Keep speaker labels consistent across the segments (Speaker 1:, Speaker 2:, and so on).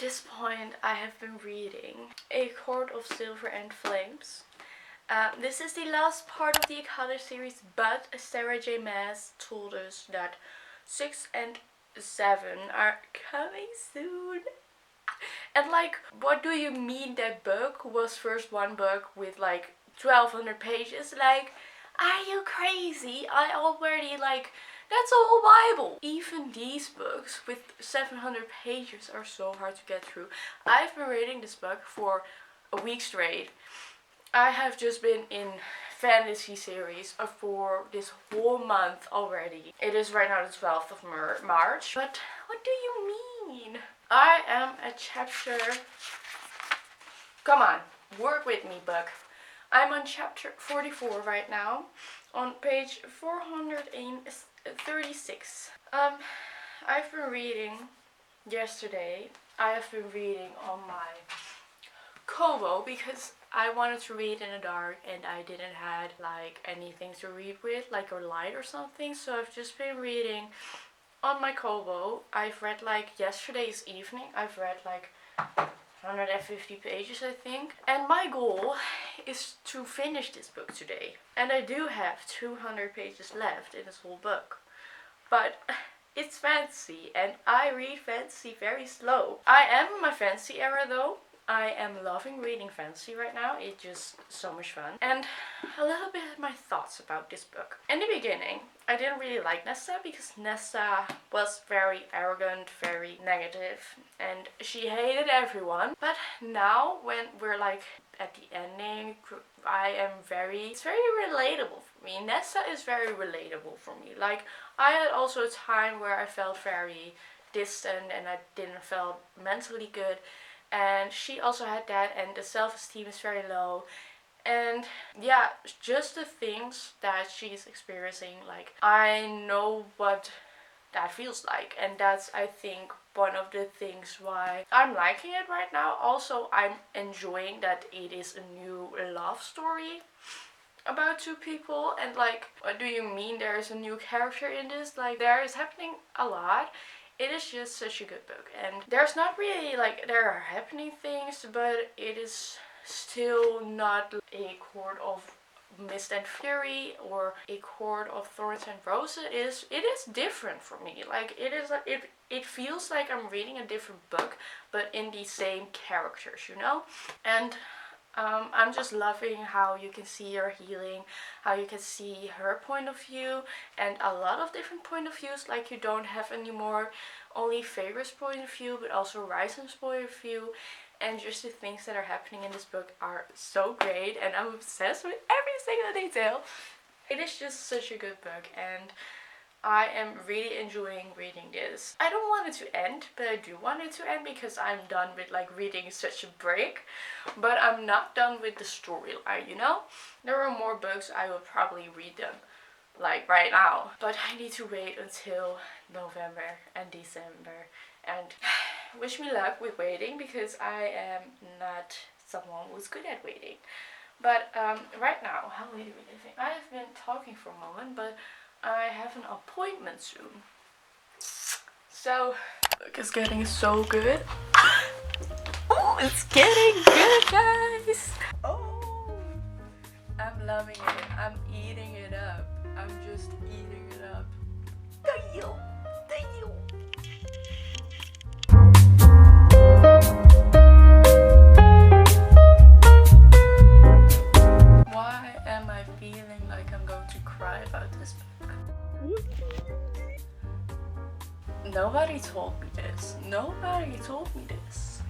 Speaker 1: this point I have been reading A Court of Silver and Flames. This is the last part of the ACOTAR series, but Sarah J. Maas told us that 6 and 7 are coming soon. And like, what do you mean that book was first one book with like 1200 pages? Like, are you crazy? I already like, that's a whole Bible. Even these books with 700 pages are so hard to get through. I've been reading this book for a week straight. I have just been in fantasy series for this whole month already. It is right now the 12th of March. But what do you mean? I am at chapter... Come on, work with me, book. I'm on chapter 44 right now, on page 436. I've been reading yesterday. I have been reading on my Kobo because I wanted to read in the dark and I didn't have like anything to read with, like a light or something. So I've just been reading on my Kobo. I've read like yesterday's evening. I've read like 150 pages, I think. And my goal is to finish this book today. And I do have 200 pages left in this whole book. But it's fantasy and I read fantasy very slow. I am in my fantasy era though. I am loving reading fantasy right now. It's just so much fun. And a little bit of my thoughts about this book. In the beginning, I didn't really like Nesta because Nesta was very arrogant, very negative, and she hated everyone. But now when we're like at the ending, it's very relatable for me. Nesta is very relatable for me. Like, I had also a time where I felt very distant and I didn't feel mentally good. And she also had that, and the self-esteem is very low. And yeah, just the things that she's experiencing, like, I know what that feels like. And that's, I think, one of the things why I'm liking it right now. Also, I'm enjoying that it is a new love story about two people. And like, what do you mean there is a new character in this? Like, there is happening a lot. It is just such a good book, and there's not really like, there are happening things, but it is still not a Court of Mist and Fury or a Court of Thorns and Roses. It is different for me. Like, it feels like I'm reading a different book, but in the same characters, you know? And I'm just loving how you can see her healing, how you can see her point of view, and a lot of different point of views. Like, you don't have anymore only Feyre's point of view, but also Rysand's point of view. And just the things that are happening in this book are so great, and I'm obsessed with every single detail. It is just such a good book, and I am really enjoying reading this. I don't want it to end, but I do want it to end because I'm done with like reading such a break. But I'm not done with the storyline, you know? There are more books, I will probably read them like right now. But I need to wait until November and December. And wish me luck with waiting because I am not someone who's good at waiting. But right now, how are you living? I have been talking for a moment, but I have an appointment soon. So, look, it's getting so good. Oh, it's getting good, guys. Oh, I'm loving it. I'm eating it up. I'm just eating it up. Thank you. Thank you. Why am I feeling like I'm going to cry about this book? Nobody told me this. Nobody told me this.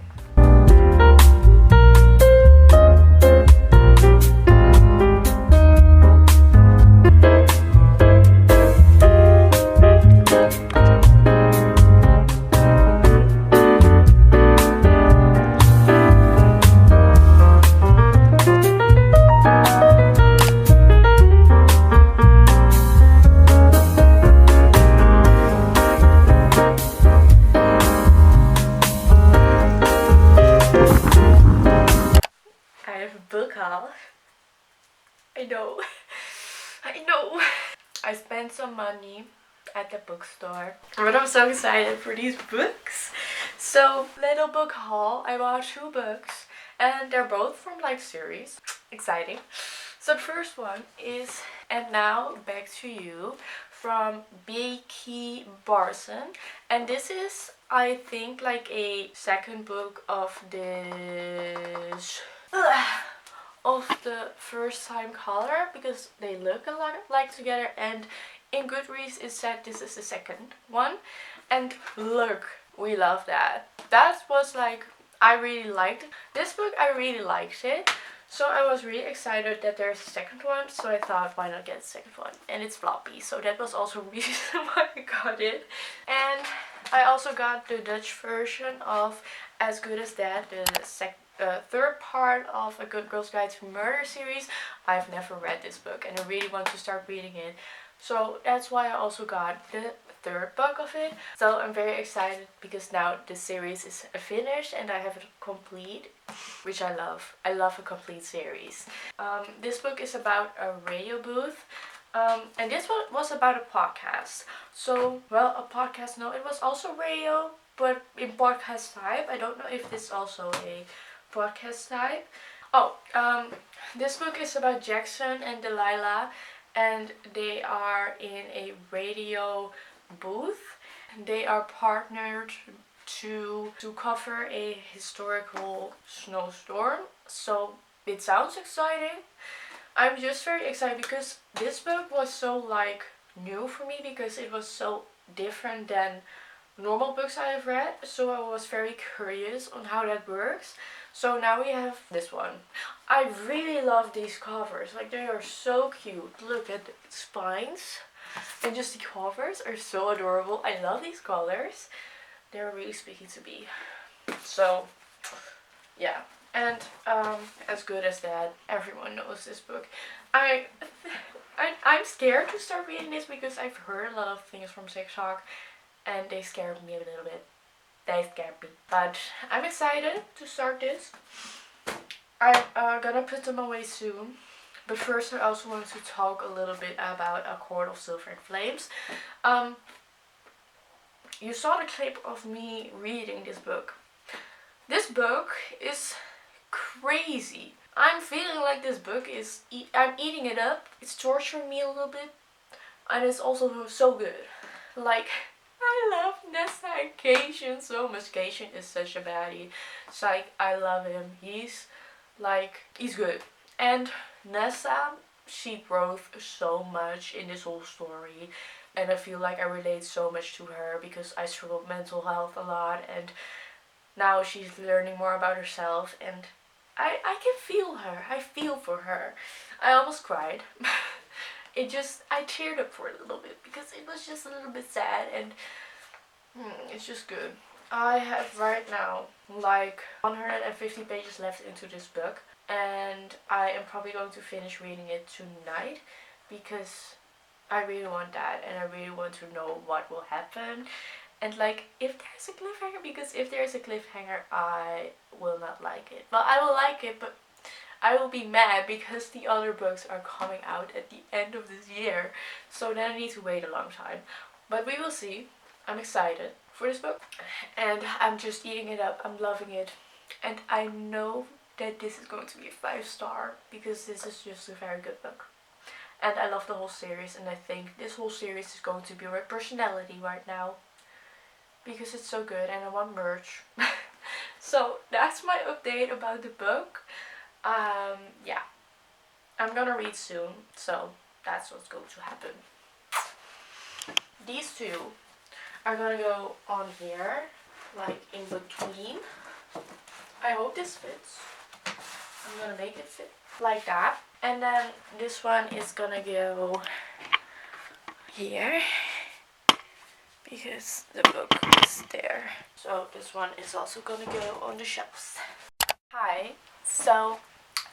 Speaker 1: I know. I spent some money at the bookstore, but I'm so excited for these books. So, little book haul. I bought 2 books and they're both from like series. Exciting. So the first one is And Now Back to You from Becky Barson. And this is, I think, like a second book of this of the first time color, because they look a lot like together, and in Goodreads it said this is the second one. And look, we love that. That was like, I really liked it. This book, I really liked it. So I was really excited that there's a second one. So I thought, why not get the second one? And it's floppy. So that was also the reason why I got it. And I also got the Dutch version of As Good as That, the third part of A Good Girl's Guide to Murder series. I've never read this book and I really want to start reading it. So that's why I also got the third book of it. So I'm very excited because now the series is finished and I have it complete, which I love. I love a complete series. This book is about a radio booth. And this one was about a podcast. So, well, a podcast, no, it was also radio, but in podcast type. I don't know if this is also a podcast type. This book is about Jackson and Delilah, and they are in a radio booth. They are partnered to cover a historical snowstorm. So it sounds exciting. I'm just very excited because this book was so like new for me, because it was so different than normal books I have read. So I was very curious on how that works. So now we have this one. I really love these covers. Like, they are so cute. Look at the spines. And just the covers are so adorable. I love these colors. They're really speaking to me. So, yeah. And As Good as That. Everyone knows this book. I'm scared to start reading this because I've heard a lot of things from TikTok and they scared me a little bit. They scared me. But I'm excited to start this. I'm gonna put them away soon. But first I also want to talk a little bit about A Court of Silver and Flames. You saw the clip of me reading this book. This book is crazy. I'm feeling like this book is, I'm eating it up. It's torturing me a little bit. And it's also so good. Like, I love Nesta and Cation so much. Cation is such a baddie. It's like, I love him. He's good. And Nesta, she grew so much in this whole story. And I feel like I relate so much to her because I struggle with mental health a lot. And now she's learning more about herself. And I can feel her. I feel for her. I almost cried. I teared up for a little bit because it was just a little bit sad, and it's just good. I have right now like 150 pages left into this book, and I am probably going to finish reading it tonight because I really want that, and I really want to know what will happen. And like, if there's a cliffhanger, because if there's a cliffhanger, I will not like it. Well, I will like it, but I will be mad because the other books are coming out at the end of this year. So then I need to wait a long time. But we will see. I'm excited for this book. And I'm just eating it up. I'm loving it. And I know that this is going to be a 5-star because this is just a very good book. And I love the whole series. And I think this whole series is going to be my personality right now, because it's so good and I want merch. So that's my update about the book. Yeah, I'm gonna read soon, so that's what's going to happen. These two are gonna go on here, like in between. I hope this fits. I'm gonna make it fit like that. And then this one is gonna go here, because the book is there. So this one is also gonna go on the shelves. Hi, so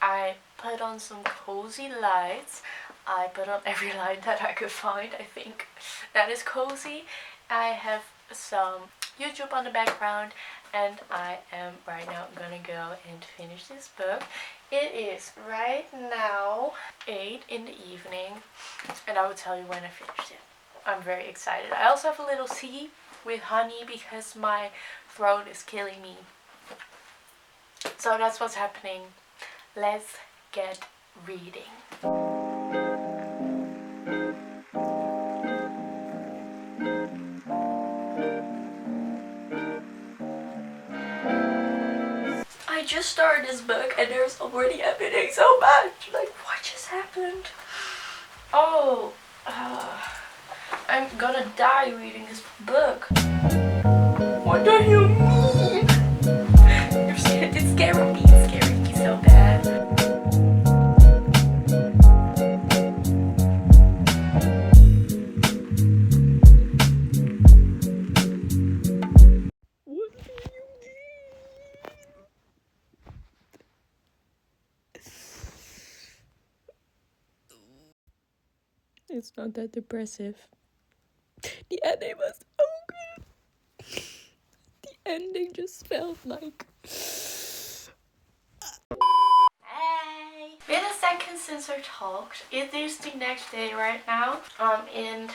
Speaker 1: I put on some cozy lights. I put on every light that I could find. I think that is cozy. I have some YouTube on the background, and I am right now gonna go and finish this book. It is right now 8 in the evening, and I will tell you when I finished it. I'm very excited. I also have a little tea with honey because my throat is killing me. So that's what's happening. Let's get reading. I just started this book and there's already happening so much. Like, what just happened? Oh, I'm gonna die reading this book. What do you mean? It's scaring me so bad. What do you mean? It's not that depressive. The ending was so good. The ending just felt like... Hey! Been a second since I talked. It is the next day right now. And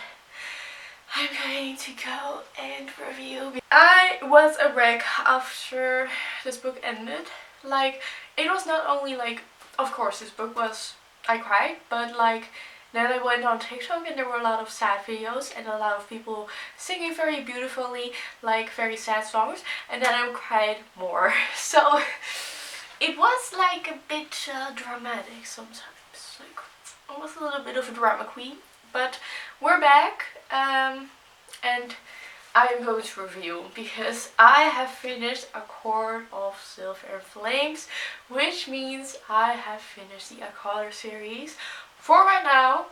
Speaker 1: I'm going to go and review. I was a wreck after this book ended. Like, it was not only like, of course this book was, I cried, but like, then I went on TikTok and there were a lot of sad videos and a lot of people singing very beautifully, like very sad songs, and then I cried more. So it was like a bit dramatic sometimes. Like, I was a little bit of a drama queen, but we're back, and I am going to review because I have finished A Court of Silver and Flames, which means I have finished the ACOTAR series. For right now,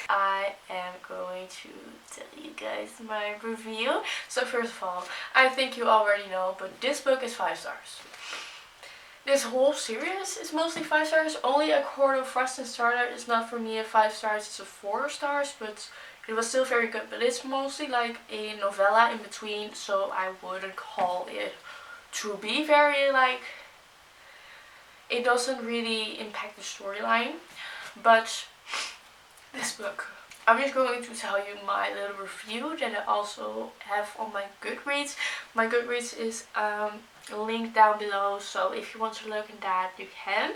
Speaker 1: I am going to tell you guys my review. So first of all, I think you already know, but this book is 5 stars. This whole series is mostly 5 stars. Only A Court of Frost and Starlight is not for me a 5 stars, it's a 4 stars, but it was still very good. But it's mostly like a novella in between, so I wouldn't call it to be very like... It doesn't really impact the storyline, but this book, I'm just going to tell you my little review that I also have on my Goodreads. My Goodreads is linked down below, so if you want to look at that, you can.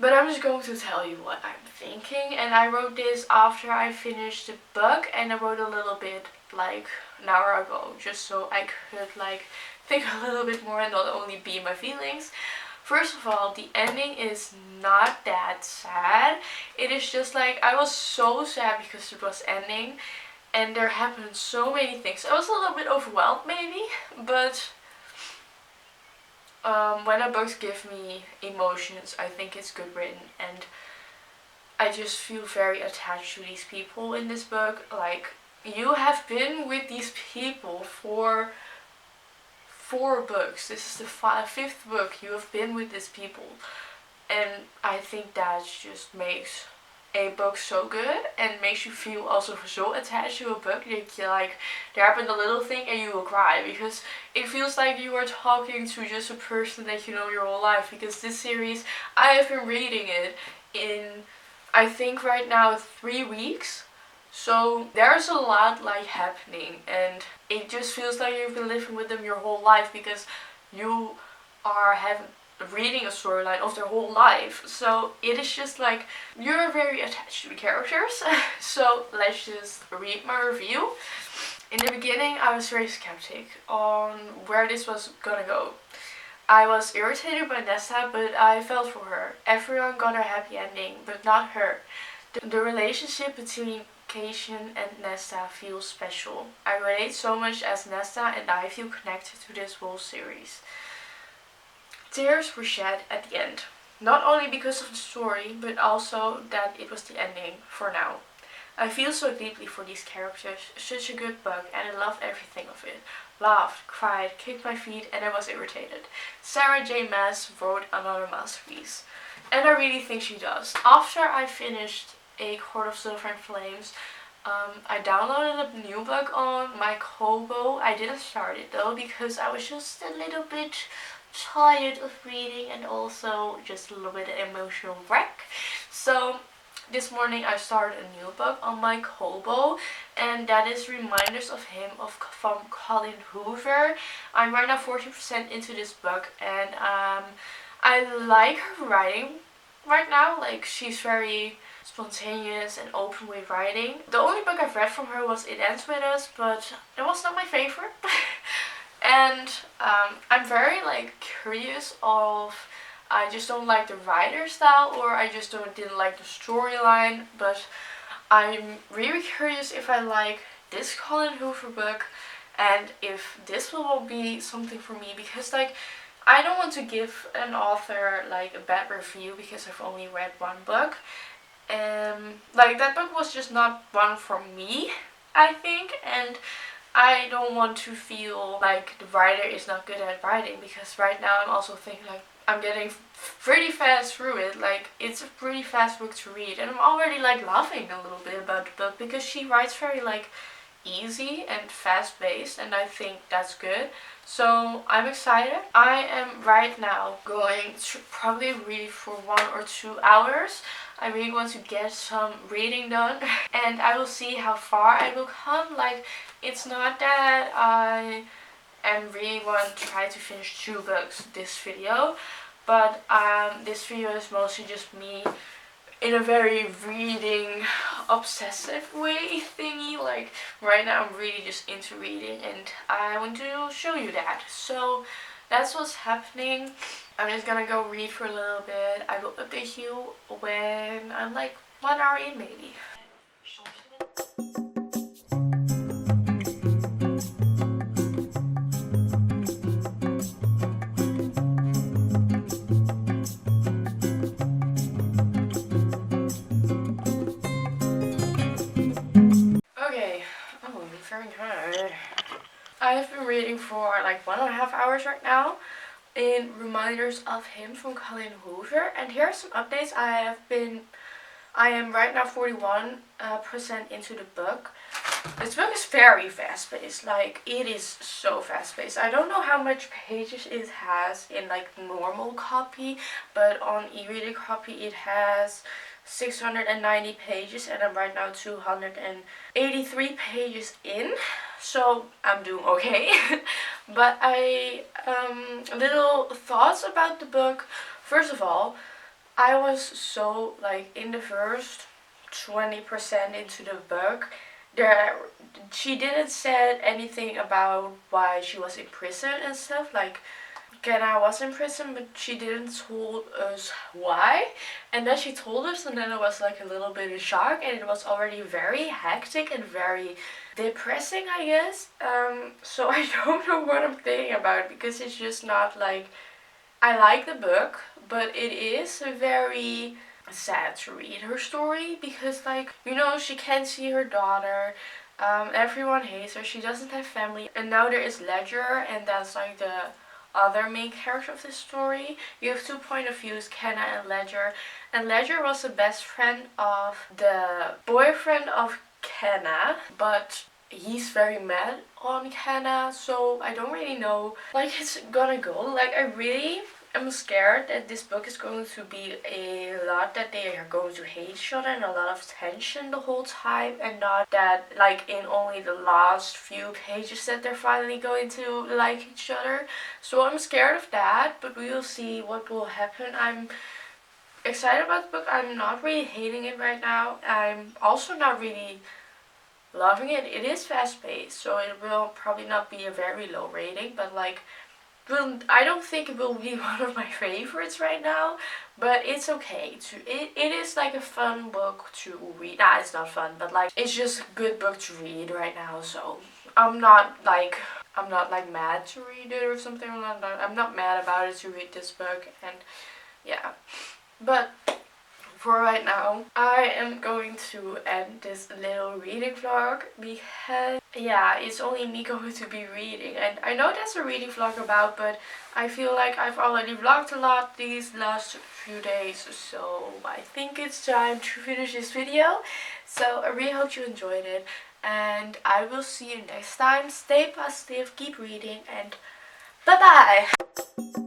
Speaker 1: But I'm just going to tell you what I'm thinking, and I wrote this after I finished the book, and I wrote a little bit like an hour ago, just so I could like think a little bit more and not only be my feelings. First of all, the ending is not that sad. It is just like, I was so sad because it was ending and there happened so many things. I was a little bit overwhelmed maybe, but when a book gives me emotions, I think it's good written, and I just feel very attached to these people in this book. Like, you have been with these people for 4 books. This is the 5th book. You have been with these people, and I think that just makes a book so good and makes you feel also so attached to a book that you like, there happened a little thing and you will cry, because it feels like you are talking to just a person that you know your whole life. Because this series, I have been reading it in, I think right now, 3 weeks. So there's a lot like happening, and it just feels like you've been living with them your whole life, because you are reading a storyline of their whole life. So it is just like, you're very attached to the characters. So let's just read my review. In the beginning, I was very skeptic on where this was gonna go. I was irritated by Nesta, but I felt for her. Everyone got a happy ending, but not her. The relationship between Cation and Nesta feels special. I relate so much as Nesta, and I feel connected to this whole series. Tears were shed at the end. Not only because of the story, but also that it was the ending for now. I feel so deeply for these characters. Such a good book, and I loved everything of it. Laughed, cried, kicked my feet, and I was irritated. Sarah J. Maas wrote another masterpiece. And I really think she does. After I finished A Court of Silver and Flames, I downloaded a new book on my Kobo. I didn't start it though, because I was just a little bit tired of reading and also just a little bit emotional wreck. So this morning I started a new book on my Kobo, and that is Reminders of Him from Colin Hoover. I'm right now 40% into this book, and I like her writing right now. Like, she's very spontaneous and open with writing. The only book I've read from her was It Ends With Us, but it was not my favorite. And I'm very like curious of, I just don't like the writer style, or I just didn't like the storyline, but I'm really curious if I like this Colin Hoover book and if this will be something for me, because like I don't want to give an author like a bad review because I've only read one book. Like, that book was just not one for me, I think, and I don't want to feel like the writer is not good at writing, because right now I'm also thinking like I'm getting pretty fast through it. Like, it's a pretty fast book to read, and I'm already like laughing a little bit about the book because she writes very like easy and fast paced, and I think that's good. So I'm excited. I am right now going to probably read for 1 or 2 hours. I really want to get some reading done and I will see how far I will come. Like, it's not that I am really want to try to finish 2 books this video, but this video is mostly just me in a very reading obsessive way thingy. Like, right now I'm really just into reading and I want to show you that. So that's what's happening. I'm just gonna go read for a little bit. I will update you when I'm like 1 hour in maybe. Okay, oh, I'm very tired. I have been reading for like 1.5 hours right now in Reminders of Him from Colin Hoover, and here are some updates. I am right now 41% into the book. This book is very fast paced. Like, it is so fast paced. I don't know how much pages it has in like normal copy, but on e-reader copy it has 690 pages, and I'm right now 283 pages in, so I'm doing okay. But little thoughts about the book. First of all, I was so like in the first 20% into the book, she didn't said anything about why she was in prison and stuff. Like, Kenna was in prison, but she didn't told us why, and then she told us, and then I was like a little bit in shock, and it was already very hectic and very depressing, I guess. So I don't know what I'm thinking about it, because it's just not like, I like the book, but it is very sad to read her story, because like, you know, she can't see her daughter, everyone hates her, she doesn't have family, and now there is Ledger, and that's like the other main character of this story. You have 2 point of views, Kenna and Ledger was the best friend of the boyfriend of Kenna, but he's very mad on Kenna, so I don't really know like it's gonna go. Like, I really am scared that this book is going to be a lot that they are going to hate each other and a lot of tension the whole time, and not that like in only the last few pages that they're finally going to like each other. So I'm scared of that, but we will see what will happen. I'm excited about the book. I'm not really hating it right now. I'm also not really loving it. It is fast paced, so it will probably not be a very low rating, but like, I don't think it will be one of my favorites right now, but it's okay. It is like a fun book to read. Nah, it's not fun, but like, it's just a good book to read right now, so I'm not like mad to read it or something. I'm not mad about it to read this book, and yeah. But for right now, I am going to end this little reading vlog, because yeah, it's only me going to be reading, and I know that's a reading vlog about, but I feel like I've already vlogged a lot these last few days, so I think it's time to finish this video. So I really hope you enjoyed it, and I will see you next time. Stay positive, keep reading, and bye bye!